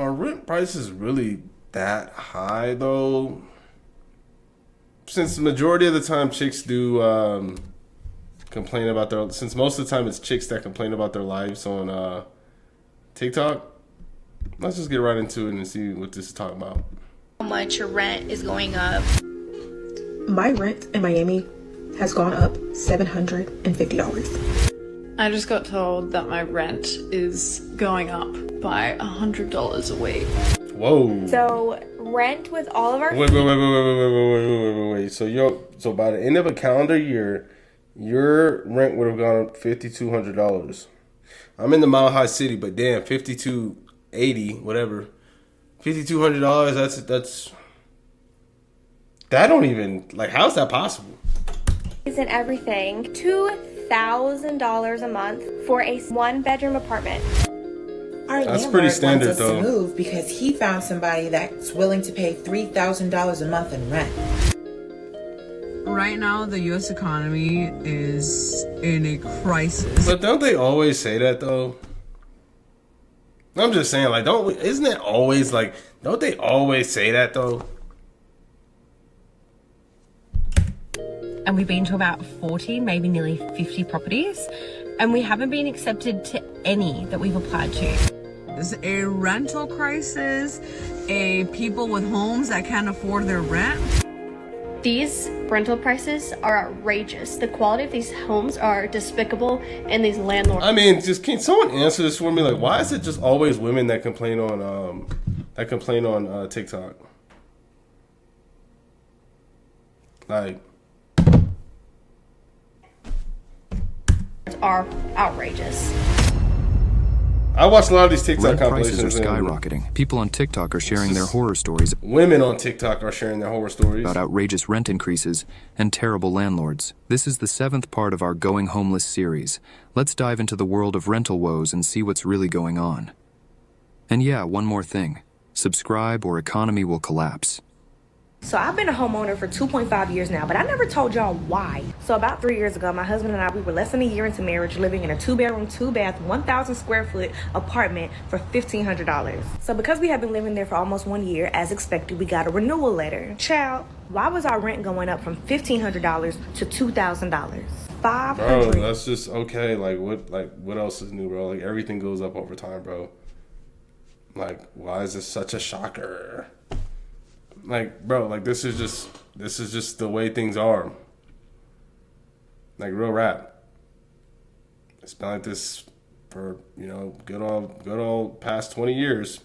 Are rent prices really that high though? Since the majority of the time chicks do complain about their, since most of the time it's chicks that complain about their lives on TikTok. Let's just get right into it and see what this is talking about. How much your rent is going up? My rent in Miami has gone up $750. I just got told that my rent is going up by $100 a week. Whoa. So rent with all of our Wait. So by the end of a calendar year, your rent would have gone up $5,200. I'm in the Mile High City, but damn, $5,280, whatever. $5,200. That's. That don't even, like, how's that possible? and everything, $2,000 a month for a one-bedroom apartment. Our That's pretty standard, wants us though. to move because he found somebody that's willing to pay $3,000 a month in rent. Right now, the U.S. economy is in a crisis. But don't they always say that, though? I'm just saying, like, isn't it always, like, don't they always say that, though? And we've been to about 40, maybe nearly 50 properties, and we haven't been accepted to any that we've applied to. There's a rental crisis, people with homes that can't afford their rent. These rental prices are outrageous. The quality of these homes are despicable, and these landlords. I mean, just can someone answer this for me? Like, why is it just always women that complain on TikTok? Like, are outrageous. I watch a lot of these TikTok Rent compilations. prices are skyrocketing. People on TikTok are sharing their horror stories. Women on TikTok are sharing their horror stories About outrageous rent increases and terrible landlords. This is the 7th part of our Going Homeless series. Let's dive into the world of rental woes and see what's really going on. And yeah, one more thing. Subscribe or economy will collapse. So I've been a homeowner for 2.5 years now, but I never told y'all why. So about 3 years ago, my husband and I, we were less than a year into marriage, living in a 2-bedroom, 2-bath, 1,000 square foot apartment for $1,500. So because we have been living there for almost 1 year, as expected, we got a renewal letter. Child, why was our rent going up from $1,500 to $2,000? $500. Bro, that's just okay. What else is new, bro? Like, everything goes up over time, bro. Like, why is this such a shocker? Like, bro, like, this is just the way things are. Like, real rap. It's been like this for, good old past 20 years.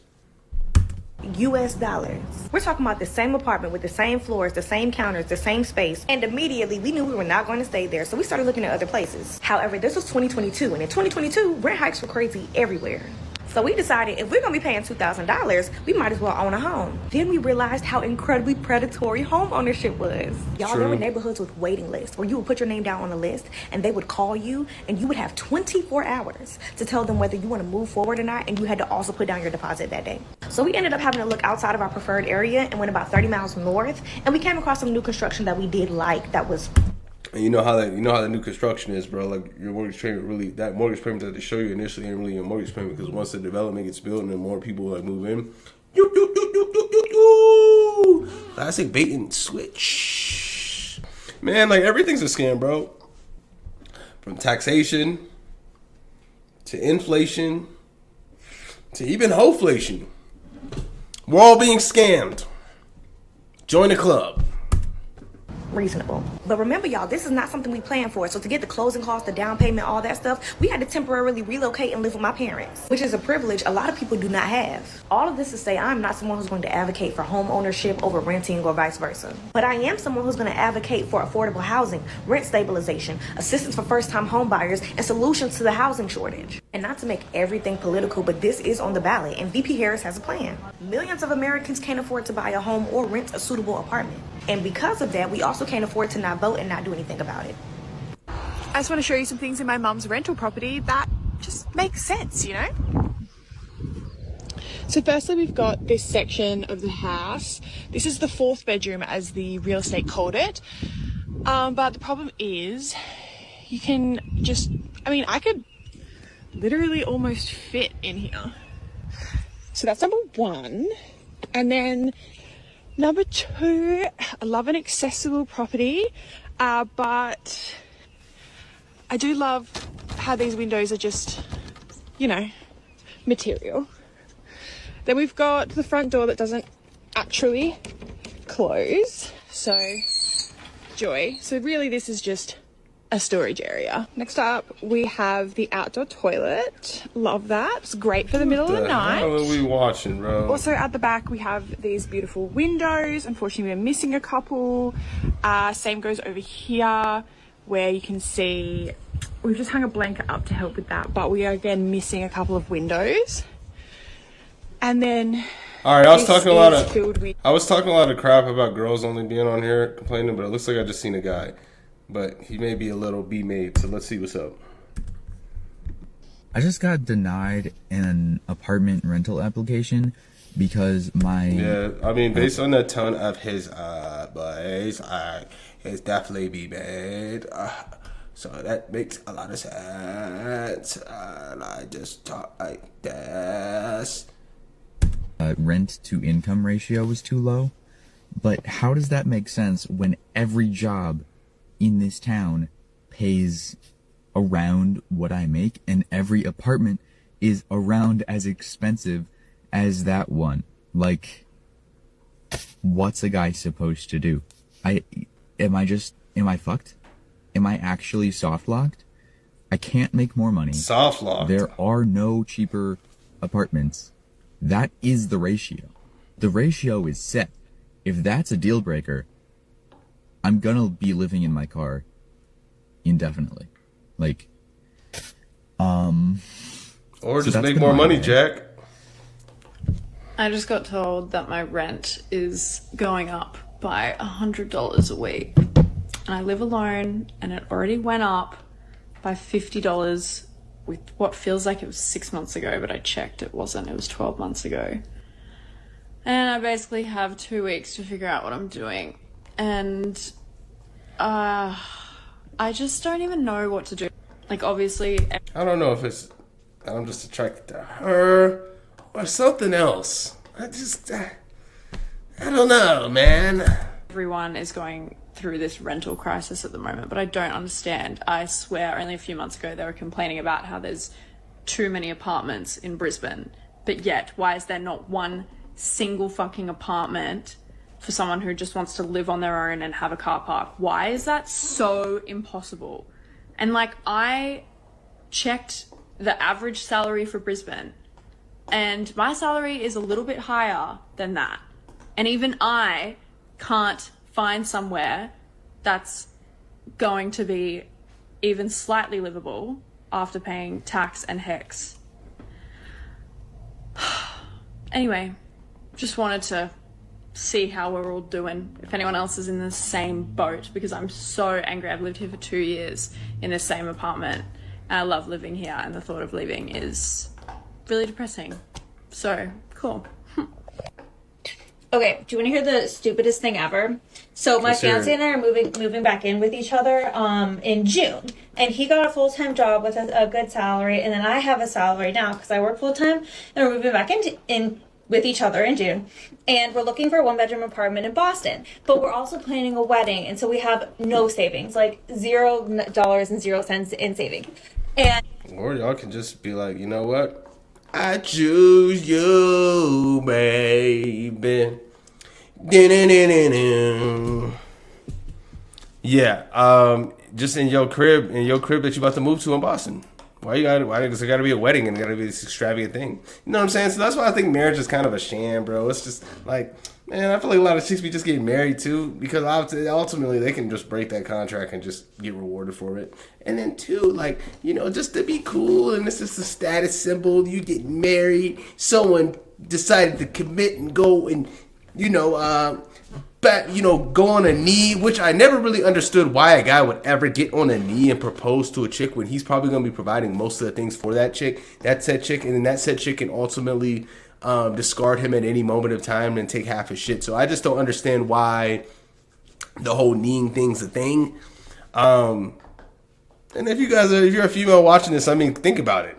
US dollars. We're talking about the same apartment with the same floors, the same counters, the same space. And immediately we knew we were not going to stay there. So we started looking at other places. However, this was 2022. And in 2022, rent hikes were crazy everywhere. So we decided if we're going to be paying $2,000, we might as well own a home. Then we realized how incredibly predatory home ownership was. Y'all, there were neighborhoods with waiting lists where you would put your name down on the list and they would call you and you would have 24 hours to tell them whether you want to move forward or not, and you had to also put down your deposit that day. So we ended up having to look outside of our preferred area and went about 30 miles north, and we came across some new construction that we did like that was... And you know how the new construction is, bro. Like, your mortgage payment that mortgage payment that they show you initially ain't really your mortgage payment, because once the development gets built and then more people like move in, classic bait and switch. Man, like, everything's a scam, bro. From taxation to inflation to even hoflation, we're all being scammed. Join the club. Reasonable. But remember, y'all, this is not something we planned for. So to get the closing costs, the down payment, all that stuff, we had to temporarily relocate and live with my parents, which is a privilege a lot of people do not have. All of this to say, I'm not someone who's going to advocate for home ownership over renting or vice versa. But I am someone who's going to advocate for affordable housing, rent stabilization, assistance for first-time home buyers, and solutions to the housing shortage. And not to make everything political, but this is on the ballot, and VP Harris has a plan. Millions of Americans can't afford to buy a home or rent a suitable apartment. And because of that, we also can't afford to not vote and not do anything about it. I just want to show you some things in my mum's rental property that just makes sense, So firstly, we've got this section of the house. This is the 4th bedroom, as the real estate called it. But the problem is, you can I could literally almost fit in here. So that's number one. And then number two, I love an accessible property, but I do love how these windows are just, you know, material. Then we've got the front door that doesn't actually close. So, joy. So really this is just a storage area. Next up, we have the outdoor toilet. Love that. It's great for the middle of the night. What are we watching, bro? Also at the back, we have these beautiful windows. Unfortunately, we're missing a couple. Same goes over here, where you can see we've just hung a blanket up to help with that, but we are again missing a couple of windows. And then all right, I was talking a lot of crap about girls only being on here complaining, but it looks like I just seen a guy. But he may be a little B-made, so let's see what's up. I just got denied an apartment rental application because my... Yeah, I mean, based on the tone of his voice, it's definitely B-made. So that makes a lot of sense. And I just talk like this. Rent to income ratio was too low. But how does that make sense when every job in this town pays around what I make and every apartment is around as expensive as that one? Like, what's a guy supposed to do? Am I fucked? Am I actually soft locked? I can't make more money. Soft locked. There are no cheaper apartments. That is the ratio. The ratio is set. If that's a deal breaker, I'm gonna be living in my car indefinitely. Like, or just make more money, Jack. I just got told that my rent is going up by $100 a week. And I live alone, and it already went up by $50 with what feels like it was 6 months ago, but I checked, it wasn't. It was 12 months ago. And I basically have 2 weeks to figure out what I'm doing. And I just don't even know what to do. Like, obviously... I don't know if it's... I'm just attracted to her or something else. I don't know, man. Everyone is going through this rental crisis at the moment, but I don't understand. I swear only a few months ago they were complaining about how there's too many apartments in Brisbane, but yet why is there not one single fucking apartment for someone who just wants to live on their own and have a car park? Why is that so impossible? And like, I checked the average salary for Brisbane and my salary is a little bit higher than that, and even I can't find somewhere that's going to be even slightly livable after paying tax and HECS. Anyway, just wanted to see how we're all doing, if anyone else is in the same boat, because I'm so angry. I've lived here for 2 years in the same apartment and I love living here, and the thought of leaving is really depressing. So, cool. Okay, do you want to hear the stupidest thing ever? So my fiance and I are moving back in with each other in June, and he got a full-time job with a good salary, and then I have a salary now because I work full-time, and we're moving back in with each other in June, and we're looking for a one-bedroom apartment in Boston, but we're also planning a wedding, and so we have no savings, like $0.00 in savings. And or y'all can just be like, you know what? I choose you, baby. Yeah, just in your crib that you about to move to in Boston. Why does it gotta be a wedding and it gotta be this extravagant thing? You know what I'm saying? So that's why I think marriage is kind of a sham, bro. It's just like, man, I feel like a lot of chicks be just getting married too, because ultimately they can just break that contract and just get rewarded for it. And then two, like, you know, just to be cool, and it's just a status symbol. You get married, someone decided to commit and go and, you know, go on a knee, which I never really understood why a guy would ever get on a knee and propose to a chick when he's probably going to be providing most of the things for that chick, and then that said chick can ultimately discard him at any moment of time and take half his shit. So I just don't understand why the whole kneeing thing's a thing. And if you're a female watching this, I mean, think about it.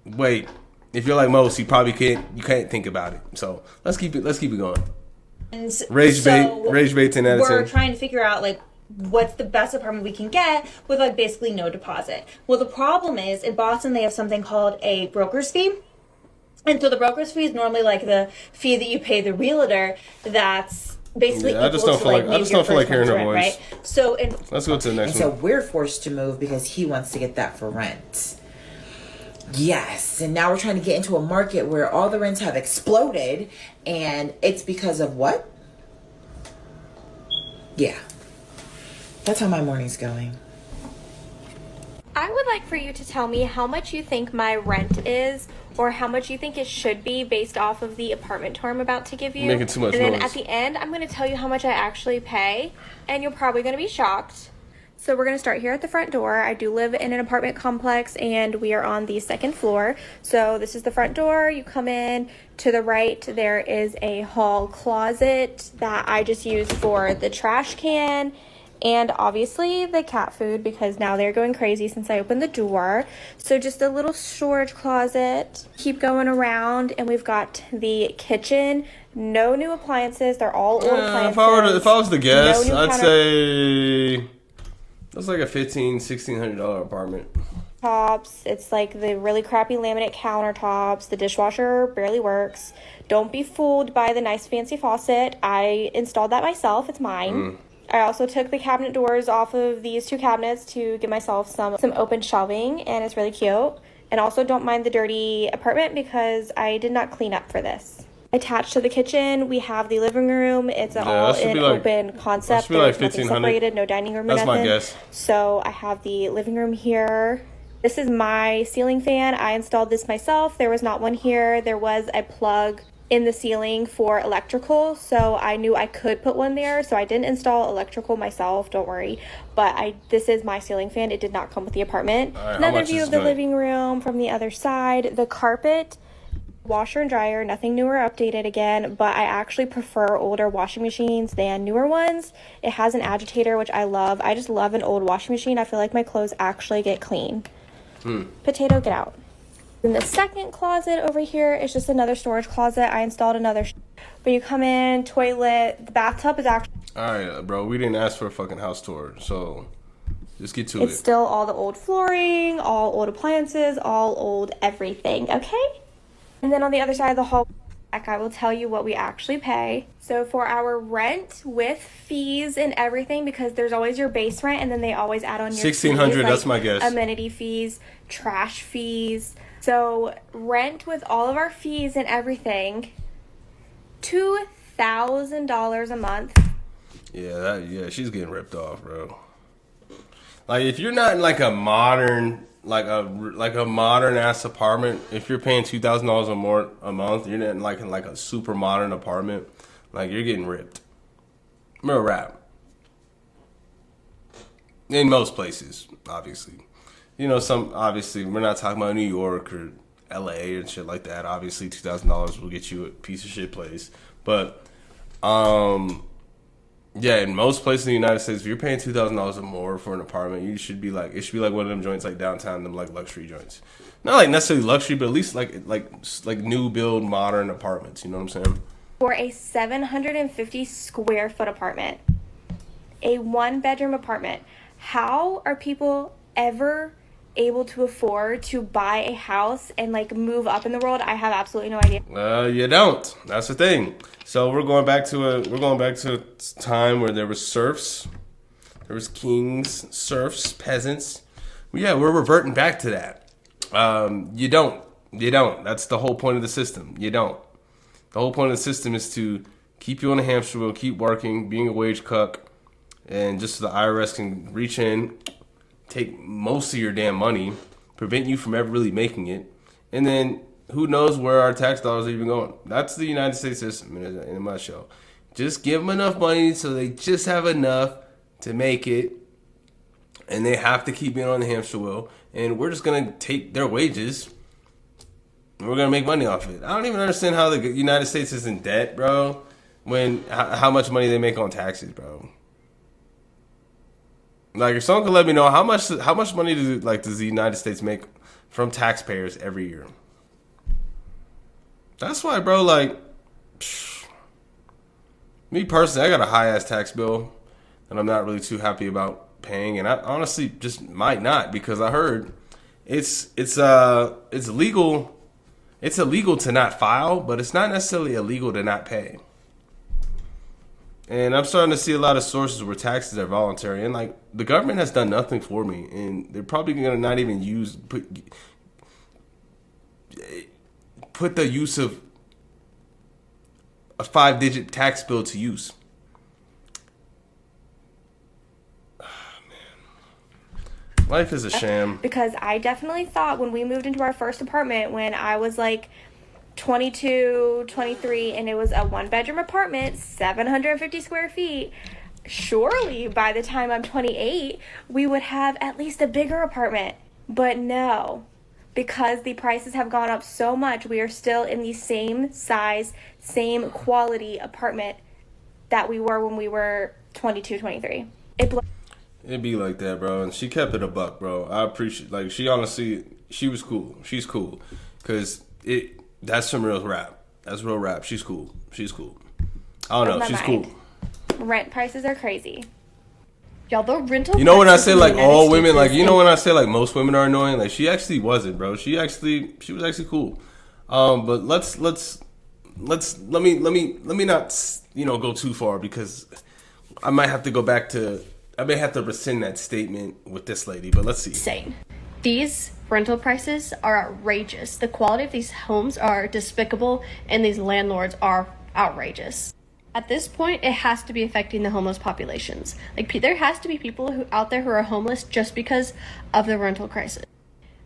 Wait, if you're like most, you probably can't think about it. So let's keep it going. And Rage bait 10 out of 10. We're trying to figure out like what's the best apartment we can get with like basically no deposit. Well, the problem is in Boston they have something called a broker's fee. And so the broker's fee is normally like the fee that you pay the realtor. That's basically I just don't feel like hearing her voice. Right? So let's go to the next one. So we're forced to move because he wants to get that for rent. Yes, and now we're trying to get into a market where all the rents have exploded, and it's because of what? Yeah. That's how my morning's going. I would like for you to tell me how much you think my rent is, or how much you think it should be based off of the apartment tour I'm about to give you. Making too much noise. And then at the end, I'm going to tell you how much I actually pay, and you're probably going to be shocked. So we're going to start here at the front door. I do live in an apartment complex, and we are on the second floor. So this is the front door. You come in. To the right, there is a hall closet that I just use for the trash can. And obviously the cat food, because now they're going crazy since I opened the door. So just a little storage closet. Keep going around, and we've got the kitchen. No new appliances. They're all old appliances. If I was to guess, No new I'd say that's like a $1,600 apartment. Tops. It's like the really crappy laminate countertops. The dishwasher barely works. Don't be fooled by the nice fancy faucet. I installed that myself. It's mine. I also took the cabinet doors off of these two cabinets to give myself some open shelving, and it's really cute. And also don't mind the dirty apartment because I did not clean up for this. Attached to the kitchen, we have the living room. It's all an open concept. There's nothing separated, no dining room or nothing. That's my guess. So I have the living room here. This is my ceiling fan. I installed this myself. There was not one here. There was a plug in the ceiling for electrical, so I knew I could put one there, so I didn't install electrical myself, don't worry. But this is my ceiling fan. It did not come with the apartment. Another view of the living room from the other side. The carpet, washer and dryer, nothing new or updated again, but I actually prefer older washing machines than newer ones. It has an agitator, which I love. I just love an old washing machine. I feel like my clothes actually get clean. Potato, get out. In the second closet over here is just another storage closet. I installed another, but you come in, toilet, the bathtub is actually... All right, bro, we didn't ask for a fucking house tour, so just get to it. It's still all the old flooring, all old appliances, all old everything, okay? And then on the other side of the hall, I will tell you what we actually pay. So for our rent with fees and everything, because there's always your base rent, and then they always add on your $1,600, fees, that's my guess. Amenity fees, trash fees. So rent with all of our fees and everything, $2,000 a month. Yeah, she's getting ripped off, bro. Like, if you're not in like a modern, like a modern ass apartment, if you're paying $2,000 or more a month, you're not in like a super modern apartment. Like, you're getting ripped. Real rap. In most places, obviously. You know, obviously, we're not talking about New York or LA and shit like that. Obviously, $2,000 will get you a piece of shit place. But, yeah, in most places in the United States, if you're paying $2,000 or more for an apartment, it should be like one of them joints like downtown, them like luxury joints. Not like necessarily luxury, but at least like new build modern apartments. You know what I'm saying? For a 750 square foot apartment, a 1-bedroom apartment, how are people ever able to afford to buy a house and like move up in the world? I have absolutely no idea. You don't. That's the thing. So we're going back to a time where there was serfs, there was kings, serfs, peasants. Well, yeah, we're reverting back to that. You don't. That's the whole point of the system. You don't. The whole point of the system is to keep you on the hamster wheel, keep working, being a wage cuck, and just so the IRS can reach in, take most of your damn money, prevent you from ever really making it, and then who knows where our tax dollars are even going. That's the United States system in a nutshell. Just give them enough money so they just have enough to make it, and they have to keep being on the hamster wheel, and we're just going to take their wages, and we're going to make money off it. I don't even understand how the United States is in debt, bro, when how much money they make on taxes, bro. Like, if someone could let me know how much money does the United States make from taxpayers every year? That's why, bro, like, me personally, I got a high-ass tax bill that I'm not really too happy about paying. And I honestly just might not, because I heard it's illegal. It's illegal to not file, but it's not necessarily illegal to not pay. And I'm starting to see a lot of sources where taxes are voluntary. And, like, the government has done nothing for me. And they're probably going to not even put the use of a 5-digit tax bill to use. Life is a sham. Because I definitely thought when we moved into our first apartment when I was like 22, 23, and it was a 1-bedroom apartment, 750 square feet, surely by the time I'm 28, we would have at least a bigger apartment. But no, because the prices have gone up so much, we are still in the same size, same quality apartment that we were when we were 22, 23. It'd be like that, bro. And she kept it a buck, bro. I appreciate, like, she honestly, she was cool. She's cool. Because that's some real rap. That's real rap. She's cool. She's cool. I don't know. She's cool. Rent prices are crazy. Y'all, the rental. You know when I say, like, all women, like, you know when I say, like, most women are annoying? Like, she actually wasn't, bro. She was actually cool. But let me not, go too far, because I might have to go back to, I may have to rescind that statement with this lady, but let's see. Insane. These rental prices are outrageous. The quality of these homes are despicable, and these landlords are outrageous. At this point, it has to be affecting the homeless populations. Like, there has to be people out there who are homeless just because of the rental crisis.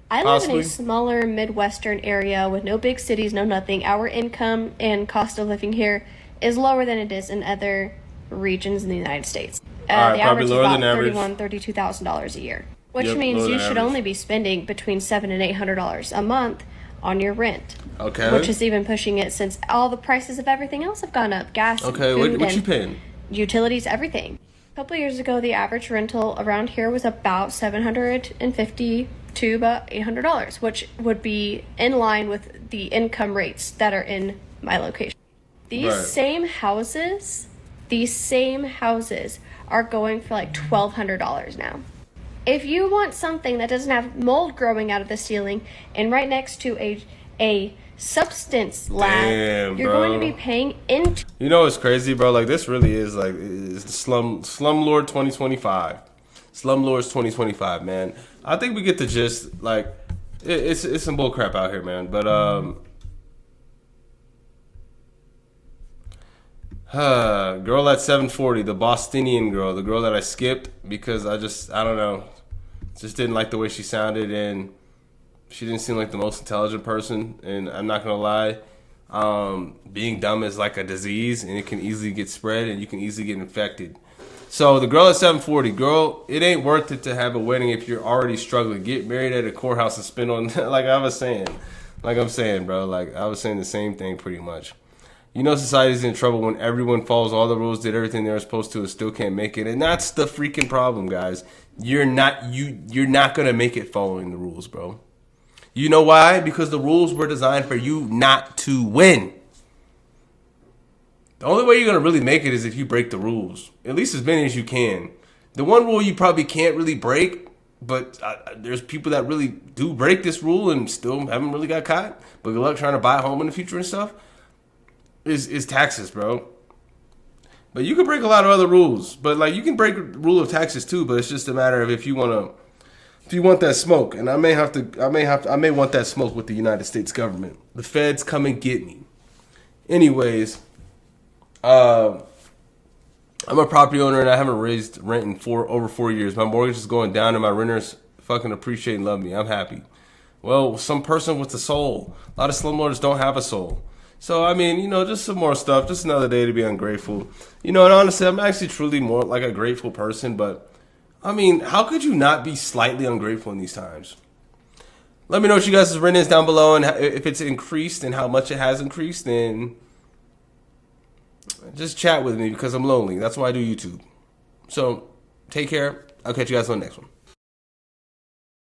I live in a smaller Midwestern area with no big cities, no nothing. Our income and cost of living here is lower than it is in other regions in the United States. The average is about $31,000, $32,000 a year, which means you should only be spending between $700 and $800 a month on your rent. Okay. Which is even pushing it since all the prices of everything else have gone up. Gas, okay, food, what you paying? Utilities, everything. A couple of years ago, the average rental around here was about $750 to about $800, which would be in line with the income rates that are in my location. These same houses are going for like $1,200 now. If you want something that doesn't have mold growing out of the ceiling and right next to a substance lab, you're going to be paying into. You know what's crazy, bro? Like, this really is like, it's the slumlord 2025. Slumlords 2025, man. I think we get the gist. Like, it's some bull crap out here, man. But girl at 740, the Bostonian girl, the girl that I skipped because I don't know, just didn't like the way she sounded, and she didn't seem like the most intelligent person. And I'm not gonna lie, being dumb is like a disease, and it can easily get spread, and you can easily get infected. So the girl at 740, girl, it ain't worth it to have a wedding if you're already struggling. Get married at a courthouse and spend on like I'm saying, bro. Like I was saying the same thing pretty much. You know society's in trouble when everyone follows all the rules, did everything they were supposed to, and still can't make it. And that's the freaking problem, guys. You're not gonna make it following the rules, bro. You know why? Because the rules were designed for you not to win. The only way you're gonna really make it is if you break the rules, at least as many as you can. The one rule you probably can't really break, but there's people that really do break this rule and still haven't really got caught. But good luck trying to buy a home in the future and stuff. Is taxes, bro. But you can break a lot of other rules. But like you can break the rule of taxes too. But it's just a matter of if you want that smoke. And I may want that smoke with the United States government. The feds come and get me. Anyways, I'm a property owner and I haven't raised rent in over 4 years. My mortgage is going down and my renters fucking appreciate and love me. I'm happy. Well, some person with a soul. A lot of slumlords don't have a soul. So, I mean, just some more stuff. Just another day to be ungrateful. And honestly, I'm actually truly more like a grateful person. But, I mean, how could you not be slightly ungrateful in these times? Let me know what you guys' rent is down below. And if it's increased and how much it has increased. Then just chat with me because I'm lonely. That's why I do YouTube. So, take care. I'll catch you guys on the next one.